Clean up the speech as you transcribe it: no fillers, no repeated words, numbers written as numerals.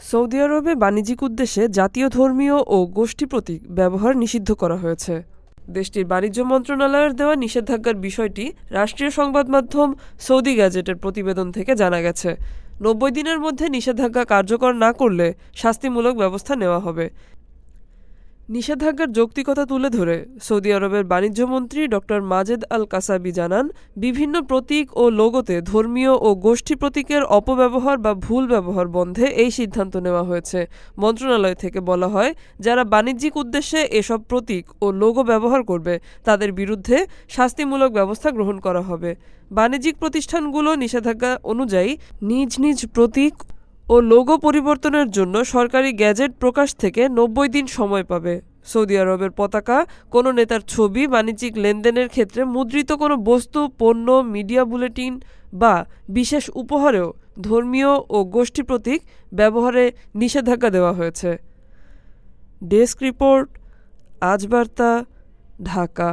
Saudi আরবে বাণিজ্যিক উদ্দেশ্যে জাতীয় ধর্মীয় ও গোষ্ঠী প্রতীক ব্যবহার নিষিদ্ধ করা হয়েছে। দেশটির বাণিজ্য মন্ত্রণালয়ের দেওয়া নিষেধাজ্ঞার বিষয়টি রাষ্ট্রীয় সংবাদ মাধ্যম সৌদি গ্যাজেটের প্রতিবেদন থেকে জানা গেছে। ৯০ দিনের মধ্যে নিষেধাজ্ঞা কার্যকর না করলে শাস্তিমূলক ব্যবস্থা নেওয়া হবে। নিষেধাজ্ঞার যৌক্তিকতা তুলে ধরে সৌদি আরবের বাণিজ্যমন্ত্রী ডক্টর মাজেদ আল কাসাবি জানান, বিভিন্ন প্রতীক ও লোগোতে ধর্মীয় ও গোষ্ঠী প্রতীকের অপব্যবহার বা ভুল ব্যবহার বন্ধে এই সিদ্ধান্ত নেওয়া হয়েছে। মন্ত্রণালয় থেকে বলা হয়, যারা বাণিজ্যিক উদ্দেশ্যে এসব প্রতীক ও লোগো ব্যবহার করবে তাদের বিরুদ্ধে শাস্তিমূলক ব্যবস্থা গ্রহণ করা হবে। বাণিজ্যিক প্রতিষ্ঠানগুলো নিষেধাজ্ঞা অনুযায়ী নিজ নিজ প্রতীক ও লোগো পরিবর্তনের জন্য সরকারি গ্যাজেট প্রকাশ থেকে ৯০ দিন সময় পাবে। সৌদি আরবের পতাকা, কোনো নেতার ছবি, বাণিজ্যিক লেনদেনের ক্ষেত্রে মুদ্রিত কোনো বস্তু, পণ্য, মিডিয়া বুলেটিন বা বিশেষ উপহারেও ধর্মীয় ও গোষ্ঠী প্রতীক ব্যবহারে নিষেধাজ্ঞা দেওয়া হয়েছে। ডেস্ক রিপোর্ট, আজ বার্তা, ঢাকা।